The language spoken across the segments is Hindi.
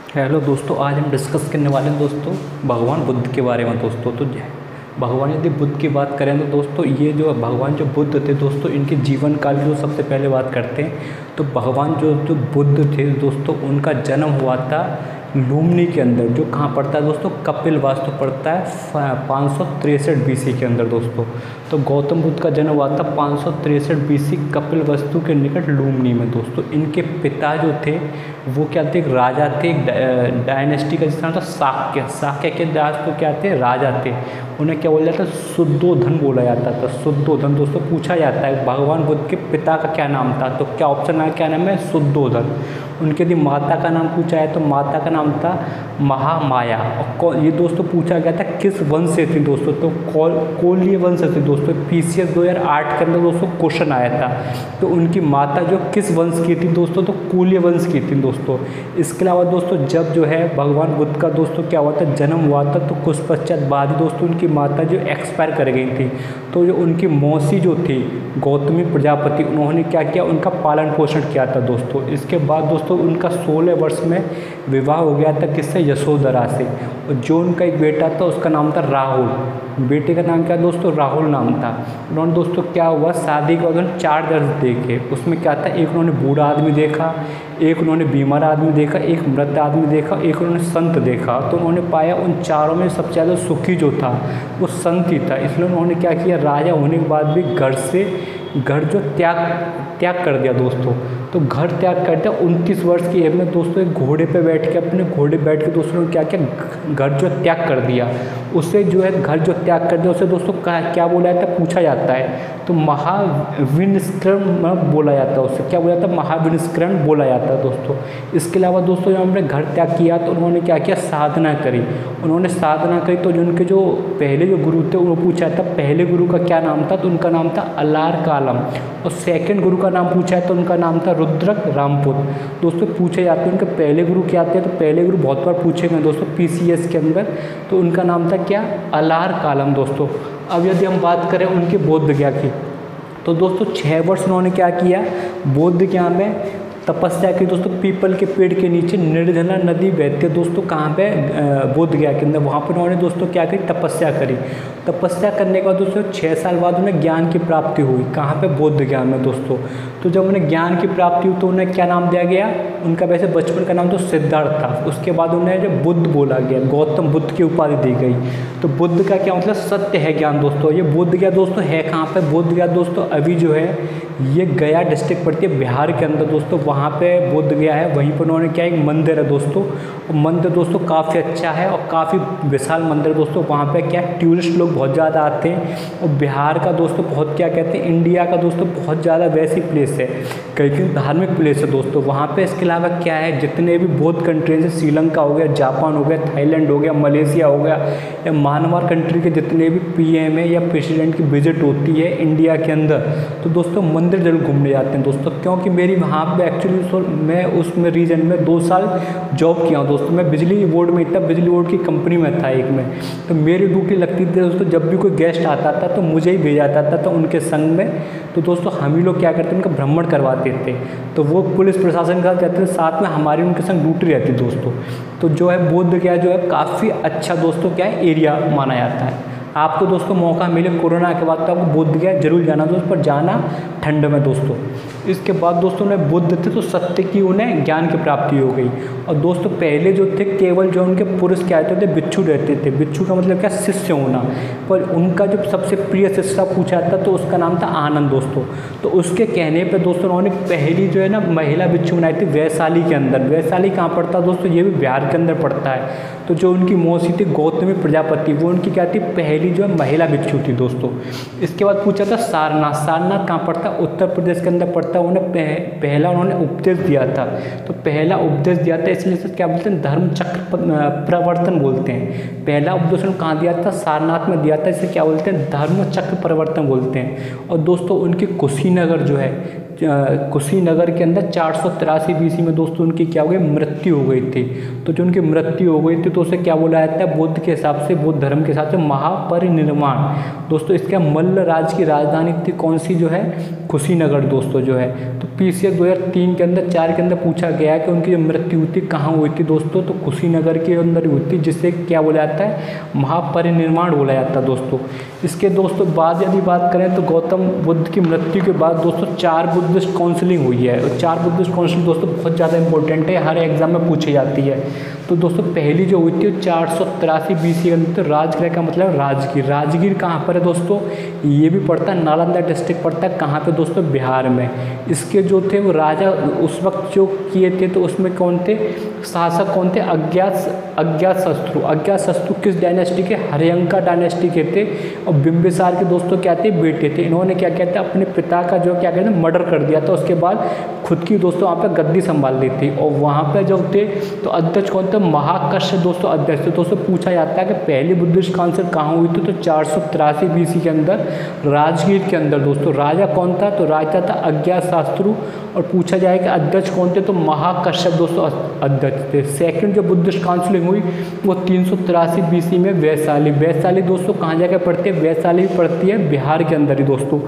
हेलो दोस्तों, आज हम डिस्कस करने वाले हैं दोस्तों भगवान बुद्ध के बारे में। दोस्तों तो भगवान यदि बुद्ध की बात करें तो दोस्तों ये जो भगवान जो बुद्ध थे दोस्तों, इनके जीवन काल की जो सबसे पहले बात करते हैं तो भगवान जो जो बुद्ध थे दोस्तों, उनका जन्म हुआ था लुम्बिनी के अंदर, जो कहाँ पड़ता है दोस्तों, कपिलवास्तु पड़ता है 563 बीसी के अंदर दोस्तों। तो गौतम बुद्ध का जन्म हुआ था 563 बीसी कपिलवस्तु के निकट लुम्बिनी में दोस्तों। इनके पिता जो थे वो क्या थे, एक राजा थे, एक डायनेस्टी का जिसका नाम था शाक्य। शाक्य के दास तो क्या थे, राजा थे। उन्हें क्या बोला जाता है, शुद्धोधन बोला जाता था। शुद्धोधन दोस्तों पूछा जाता है भगवान बुद्ध के पिता का क्या नाम था, तो क्या ऑप्शन आया, क्या नाम है, शुद्धोधन। उनके यदि माता का नाम पूछा है तो माता का नाम था महामाया। और ये दोस्तों पूछा गया था किस वंश से थी दोस्तों, तो कोल्य वंश से थी दोस्तों। पीसीएस 2008 के अंदर दोस्तों क्वेश्चन आया था। तो उनकी माता जो किस वंश की थी दोस्तों, तो कोल्य वंश की थी दोस्तों। इसके अलावा दोस्तों जब जो है भगवान बुद्ध का दोस्तों क्या हुआ था, जन्म हुआ था, तो कुछ पश्चात बाद दोस्तों उनकी माता जो एक्सपायर कर गई थी। तो जो उनकी मौसी जो थी गौतमी प्रजापति, उन्होंने क्या किया, उनका पालन पोषण किया था दोस्तों। इसके बाद दोस्तों उनका 16 वर्ष में विवाह हो गया था किससे, यशोधरा से। और जो उनका एक बेटा था उसका नाम था राहुल। बेटे का नाम क्या दोस्तों, राहुल नाम था। उन्होंने दोस्तों क्या हुआ, शादी के बाद उन्होंने 4 दर्द देखे। उसमें क्या था, एक उन्होंने बूढ़ा आदमी देखा, एक उन्होंने बीमार आदमी देखा, एक मृत आदमी देखा, एक उन्होंने संत देखा। तो उन्होंने पाया उन चारों में सबसे ज़्यादा सुखी जो था वो संत ही था। इसलिए उन्होंने क्या किया, राजा होने के बाद भी घर जो त्याग कर दिया दोस्तों। तो घर त्याग कर दिया 29 वर्ष की एज में दोस्तों। एक घोड़े पे बैठ के, अपने घोड़े बैठ के दोस्तों ने क्या किया, घर जो त्याग कर दिया। उसे जो है घर जो त्याग कर दिया उसे दोस्तों क्या बोला जाता है, पूछा जाता है तो महाविनिष्करण बोला जाता है। उससे क्या बोला जाता है, महाविनिष्करण बोला जाता है दोस्तों। इसके अलावा दोस्तों जब उन्होंने घर त्याग किया तो उन्होंने क्या किया, साधना करी। उन्होंने साधना करी तो जो उनके जो पहले जो गुरु थे उन्होंने पूछा था पहले गुरु का क्या नाम था, तो उनका नाम था अलार कालम। और सेकंड गुरु का नाम पूछा है तो उनका नाम था रुद्रक रामपुर। दोस्तों पूछे जाते हैं उनके पहले गुरु क्या थे, तो पहले गुरु बहुत बार पूछे गए दोस्तों पीसीएस के अंदर। तो उनका नाम था क्या, अलार कालम दोस्तों। अब यदि हम बात करें उनके बोध गया की, तो दोस्तों 6 वर्ष उन्होंने क्या किया, बोध गया में तपस्या की दोस्तों। पीपल के पेड़ के नीचे निर्जला नदी बहती है दोस्तों, कहाँ पे, बोध गया के अंदर। वहाँ पर उन्होंने दोस्तों क्या करी, तपस्या करी। तपस्या करने के बाद दोस्तों 6 साल बाद उन्हें ज्ञान की प्राप्ति हुई, कहाँ पे, बोध गया में दोस्तों। तो जब उन्हें ज्ञान की प्राप्ति हुई तो उन्हें क्या नाम दिया गया, उनका वैसे बचपन का नाम तो सिद्धार्थ था। उसके बाद उन्हें जो बुद्ध बोला गया, गौतम बुद्ध की उपाधि दी गई। तो बुद्ध का क्या मतलब, सत्य है ज्ञान दोस्तों। ये बोध गया दोस्तों है कहाँ पे, बोध गया दोस्तों अभी जो है ये गया डिस्ट्रिक्ट पड़ती है बिहार के अंदर दोस्तों। वहाँ पे बोध गया है, वहीं पर उन्होंने क्या, एक मंदिर है दोस्तों। और मंदिर दोस्तों काफ़ी अच्छा है और काफ़ी विशाल मंदिर दोस्तों। वहाँ पे क्या, टूरिस्ट लोग बहुत ज़्यादा आते हैं। और बिहार का दोस्तों बहुत क्या कहते हैं, इंडिया का दोस्तों बहुत ज़्यादा वैसी प्लेस है, कई धार्मिक प्लेस है दोस्तों वहाँ पे। इसके अलावा क्या है, जितने भी बौद्ध कंट्रीज है, श्रीलंका हो गया, जापान हो गया, थाईलैंड हो गया, मलेशिया हो गया, या म्यांमार कंट्री के जितने भी पीएम है या प्रेसिडेंट की विजिट होती है इंडिया के अंदर, तो दोस्तों मंदिर जरूर घूमने जाते हैं दोस्तों। क्योंकि मेरी वहाँ पे एक्चुअली मैं उसमें रीजन में 2 साल जॉब किया हूँ दोस्तों। मैं बिजली बोर्ड में था, बिजली बोर्ड की कंपनी में था एक में। तो मेरी ड्यूटी लगती थी दोस्तों, जब भी कोई गेस्ट आता था तो मुझे ही भेजा जाता था तो उनके संग में। तो दोस्तों हम ही लोग क्या करते, उनका भ्रमण करवाते थे। तो वो पुलिस प्रशासन के साथ जाते थे, साथ में हमारी उनके संग ड्यूटी रहती दोस्तों। तो जो है बोध गया जो है काफ़ी अच्छा दोस्तों क्या है, एरिया माना जाता है। आपको दोस्तों मौका मिले कोरोना के बाद तो आपको बोध गया जरूर जाना दोस्तों, पर जाना ठंड में दोस्तों। इसके बाद दोस्तों उन्हें बुद्ध थे तो सत्य की उन्हें ज्ञान की प्राप्ति हो गई। और दोस्तों पहले जो थे केवल जो उनके पुरुष क्या रहते थे, बिच्छू रहते थे। बिच्छू का मतलब क्या, शिष्य होना। पर उनका जो सबसे प्रिय शिष्य पूछा था तो उसका नाम था आनंद दोस्तों। तो उसके कहने पर दोस्तों उन्होंने पहली जो है ना महिला बिच्छू बनाई थी वैशाली के अंदर। वैशाली कहाँ पड़ता है दोस्तों, ये भी बिहार के अंदर पड़ता है। तो जो उनकी मौसी थी गौतमी प्रजापति, वो उनकी क्या थी, पहली जो है महिला बिच्छू थी दोस्तों। इसके बाद पूछा था सारनाथ। सारनाथ कहाँ पड़ता है, उत्तर प्रदेश के अंदर पड़ता है। उन्हें पहला उन्होंने उपदेश दिया था। तो पहला उपदेश दिया था इसलिए से क्या बोलते हैं, धर्म चक्र प्रवर्तन बोलते हैं। पहला उपदेश उन्होंने कहाँ दिया था, सारनाथ में दिया था। इसे क्या बोलते हैं, धर्म चक्र प्रवर्तन बोलते हैं। और दोस्तों उनकी कुशीनगर जो है कुशीनगर के अंदर 483 BC में दोस्तों उनकी क्या हो गई, मृत्यु हो गई थी। तो जो उनकी मृत्यु हो गई थी तो उसे क्या बोला जाता है, बुद्ध के हिसाब से, बुद्ध धर्म के हिसाब से महापरिनिर्वाण। दोस्तों इसका मल्ल राज्य की राजधानी थी कौन सी, जो है कुशीनगर दोस्तों जो है। तो PCS 2003 के अंदर 4 के अंदर पूछा गया है कि उनकी जो मृत्यु हुई थी कहाँ हुई थी दोस्तों, तो कुशीनगर के अंदर हुई थी, जिसे क्या बोला जाता है, महापरिनिर्वाण बोला जाता है दोस्तों। इसके दोस्तों बाद यदि बात करें तो गौतम बुद्ध की मृत्यु के बाद दोस्तों 4 बुद्धिस्ट काउंसिलिंग हुई है। और 4 बुद्धिस्ट काउंसिलिंग दोस्तों बहुत ज़्यादा इंपॉर्टेंट है, हर एग्जाम में पूछी जाती है। तो दोस्तों पहली जो हुई थी 483 BC के अंदर, राजगृह का मतलब राजगीर। राजगीर कहाँ पर है दोस्तों, ये भी पड़ता है नालंदा डिस्ट्रिक्ट पड़ता है, कहाँ पे दोस्तों, बिहार में। इसके जो थे वो राजा उस वक्त जो किए थे तो उसमें कौन थे, शासक कौन थे, अज्ञातशत्रु। अज्ञातशत्रु किस डायनेस्टी के, हर्यंका डायनेस्टी के थे। और बिंबिसार के दोस्तों क्या थे, बेटे थे। इन्होंने क्या कहते हैं, अपने पिता का जो क्या कहते हैं मर्डर कर दिया था, उसके बाद खुद की दोस्तों वहाँ पे गद्दी संभाल ली थी। और वहाँ पे जो थे तो अध्यक्ष कौन थे, महाकश्यप दोस्तों अध्यक्ष थे। दोस्तों पूछा जाता है कि पहली बुद्धिस्ट काउंसिल कहाँ हुई थी, तो 483 BC के अंदर राजगीर के अंदर दोस्तों। राजा कौन था, तो राजा था अज्ञातशत्रु। और पूछा जाए कि अध्यक्ष कौन थे, तो महाकश्यप दोस्तों अध्यक्ष थे। सेकंड जो बुद्धिस्ट काउंसिलिंग हुई वो 383 BC में वैशाली। वैशाली दोस्तों कहाँ जाकर पड़ती है, वैशाली पड़ती है बिहार के अंदर ही दोस्तों।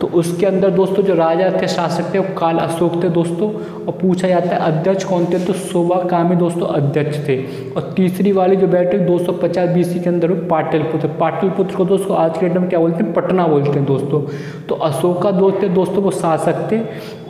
तो उसके अंदर दोस्तों जो राजा थे, शासक थे, वो काल अशोक थे दोस्तों। और पूछा जाता है अध्यक्ष कौन थे, तो शोभाकामी दोस्तों अध्यक्ष थे। और तीसरी वाली जो बैठक 250 BC के अंदर पाटलिपुत्र। पाटलिपुत्र को दोस्तों आज के डेट में क्या बोलते हैं, पटना बोलते हैं दोस्तों। तो अशोका दोस्तों वो शासक थे।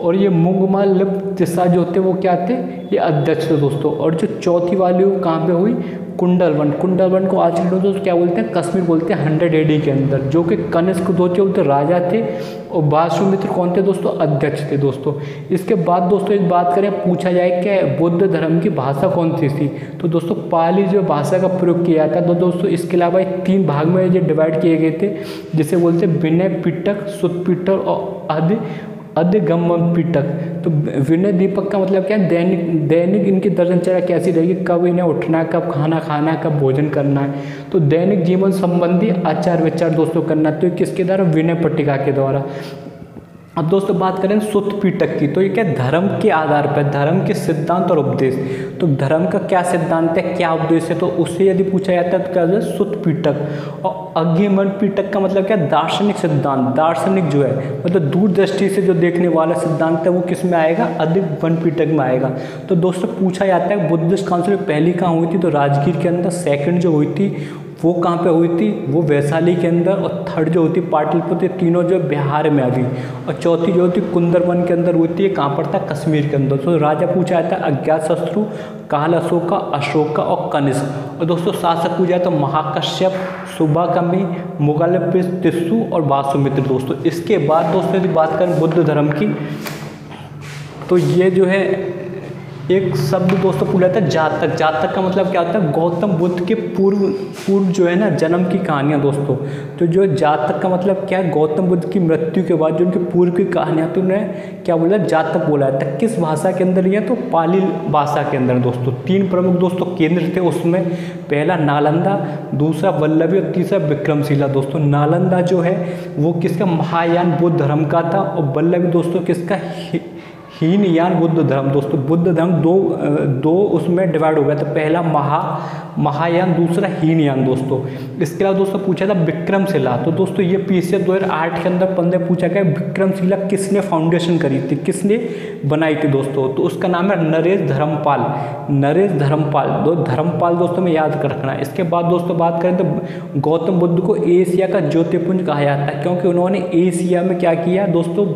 और ये मुंगमाल तिस्सा जो थे वो क्या थे, ये अध्यक्ष थे दोस्तों। और जो चौथी वाली वो कहाँ पे हुई, कुंडलवन। कुंडलवन को आज के दोस्तों क्या बोलते हैं, कश्मीर बोलते हैं, 100 AD के अंदर, जो कि कनिष्क तो राजा थे। और बासुमित्र कौन थे दोस्तों, अध्यक्ष थे दोस्तों। इसके बाद दोस्तों एक बात करें, पूछा जाए क्या बुद्ध धर्म की भाषा कौन सी थी, तो दोस्तों पाली जो भाषा का प्रयोग किया था। तो दोस्तों इसके अलावा 3 भाग में ये डिवाइड किए गए थे, जिसे बोलते हैं विनय पिटक, सुत पिटक और अधिगम पिटक। तो विनय दीपक का मतलब क्या है, दैनिक इनकी दिनचर्या कैसी रहेगी, कब इन्हें उठना है, कब खाना खाना है, कब भोजन करना है। तो दैनिक जीवन संबंधी आचार विचार दोस्तों करना है, तो किसके द्वारा, विनय पट्टिका के द्वारा। अब दोस्तों बात करें सुत पिटक की, तो ये क्या धर्म के आधार पर, धर्म के सिद्धांत और उपदेश। तो धर्म का क्या सिद्धांत है, क्या उपदेश है, तो उससे यदि पूछा जाता है तो क्या है, सुत पिटक। और अज्ञेयमन पिटक का मतलब क्या, दार्शनिक सिद्धांत। दार्शनिक जो है मतलब दूरदृष्टि से जो देखने वाला सिद्धांत है वो किस में आएगा, अधिगम पिटक में आएगा। तो दोस्तों पूछा जाता है बुद्धिस्ट काउंसिल पहली कहाँ हुई थी, तो राजगीर के अंदर। सेकंड जो हुई थी वो कहाँ पे हुई थी, वो वैशाली के अंदर। और थर्ड जो होती पाटलिपुत्र, तीनों जो बिहार में आ गई। और चौथी जो होती कुंदरवन के अंदर होती है, कहाँ पर था, कश्मीर के अंदर। तो राजा पूछा जाता है अज्ञातशत्रु, काल अशोका और कनिष्क। और दोस्तों शासक पूछा जाए तो महाकश्यप, शुभाकामी, मुगल तिस्सु और बासुमित्र दोस्तों। इसके बाद दोस्तों यदि बात करें बुद्ध धर्म की, तो ये जो है एक शब्द दोस्तों पूछा था जातक। जातक का मतलब क्या होता है, गौतम बुद्ध के पूर्व जो है ना जन्म की कहानियाँ दोस्तों। तो जो जातक का मतलब क्या है, गौतम बुद्ध की मृत्यु के बाद जो उनकी पूर्व की कहानियाँ, तो उन्हें क्या बोला, जातक बोला जाता है। किस भाषा के अंदर, ये तो पाली भाषा के अंदर दोस्तों। 3 प्रमुख दोस्तों केंद्र थे उसमें, पहला नालंदा, दूसरा वल्लभी और तीसरा विक्रमशिला दोस्तों। नालंदा जो है वो किसका, महायान बुद्ध धर्म का था। और वल्लभी दोस्तों किसका, हीनयान बुद्ध धर्म दोस्तों। बुद्ध धर्म दो उसमें डिवाइड हो गया था, पहला महायान, दूसरा हीनयान दोस्तों। इसके अलावा दोस्तों पूछा था विक्रमशिला। तो दोस्तों ये PCS 2008 के अंदर 15 पूछा गया, विक्रमशिला किसने फाउंडेशन करी थी, किसने बनाई थी दोस्तों, तो उसका नाम है नरेश धर्मपाल। नरेश धर्मपाल धर्मपाल दोस्तों में याद रखना। इसके बाद दोस्तों बात करें तो गौतम बुद्ध को एशिया का ज्योतिपुंज कहा जाता है, क्योंकि उन्होंने एशिया में क्या किया दोस्तों,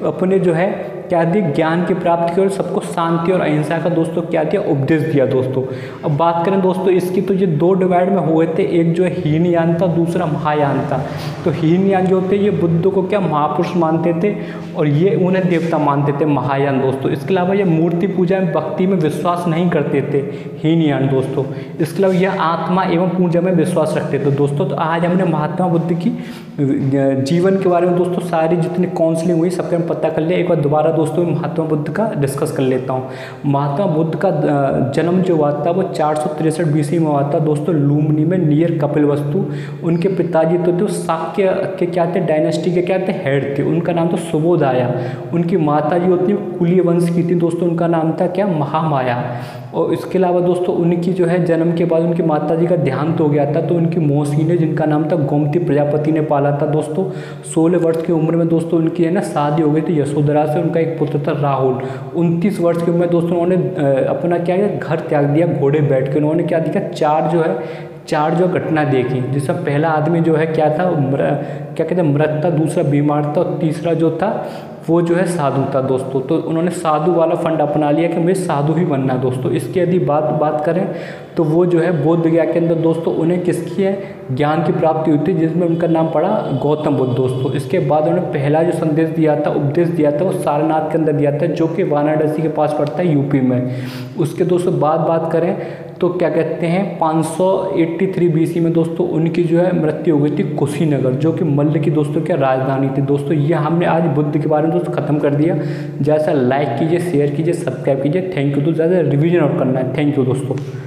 अपने जो है क्या दिया, ज्ञान की प्राप्ति की और सबको शांति और अहिंसा का दोस्तों क्या दिया, उपदेश दिया दोस्तों। अब बात करें दोस्तों इसकी, तो ये 2 डिवाइड में हुए थे, एक जो है हीनयान था, दूसरा महायान था। तो हीनयान जो थे ये बुद्ध को क्या महापुरुष मानते थे और ये उन्हें देवता मानते थे, महायान दोस्तों। इसके अलावा ये मूर्ति पूजा में, भक्ति में विश्वास नहीं करते थे, हीनयान दोस्तों। इसके अलावा यह आत्मा एवं पूजा में विश्वास रखते थे दोस्तों। तो आज हमने महात्मा बुद्ध की जीवन के बारे में दोस्तों सारी जितनी काउंसलिंग हुई सबके हम पता कर लिया। एक बार दोबारा दोस्तों महात्मा बुद्ध का डिस्कस कर लेता हूँ। महात्मा बुद्ध का जन्म जो हुआ था वो 463 BC में हुआ था दोस्तों, लुम्बिनी में नियर कपिलवस्तु। उनके पिताजी तो शाक्य के क्या थे, डायनेस्टी के क्या थे, हेड थे। उनका नाम था सुबोधाया। उनकी माता जी होती कुलीय वंश की थी दोस्तों, उनका नाम था क्या, महामाया। और इसके अलावा दोस्तों उनकी जो है जन्म के बाद उनकी माता जी का देहांत हो गया था, तो उनकी मौसी ने, जिनका नाम था गोमती प्रजापति ने पाला था दोस्तों। 16 वर्ष की उम्र में दोस्तों उनकी है ना शादी हो गई थी यशोधरा से। उनका एक पुत्र था राहुल। 29 वर्ष की उम्र में दोस्तों उन्होंने अपना क्या है घर त्याग दिया, घोड़े बैठ के। उन्होंने क्या देखा, चार जो घटना देखी, जिसमें पहला आदमी जो है क्या था, क्या कहते हैं, मृत था, दूसरा बीमार था, और तीसरा जो था वो जो है साधु था दोस्तों। तो उन्होंने साधु वाला फंड अपना लिया कि मुझे साधु ही बनना है दोस्तों। इसकी यदि बात करें तो वो जो है बौद्ध गया के अंदर दोस्तों उन्हें किसकी है, ज्ञान की प्राप्ति हुई थी, जिसमें उनका नाम पड़ा गौतम बुद्ध दोस्तों। इसके बाद उन्होंने पहला जो संदेश दिया था, उपदेश दिया था, वो सारनाथ के अंदर दिया था, जो कि वाराणसी के पास पड़ता है यूपी में। उसके दोस्तों बात करें तो क्या कहते हैं 583 BC में दोस्तों उनकी जो है मृत्यु हो गई थी कुशीनगर, जो कि मल्ल की दोस्तों क्या राजधानी थी दोस्तों। ये हमने आज बुद्ध के बारे में दोस्तों खत्म कर दिया। जैसा लाइक कीजिए, शेयर कीजिए, सब्सक्राइब कीजिए। Thank you. तो ज़्यादा रिवीजन और करना है। थैंक यू दोस्तों।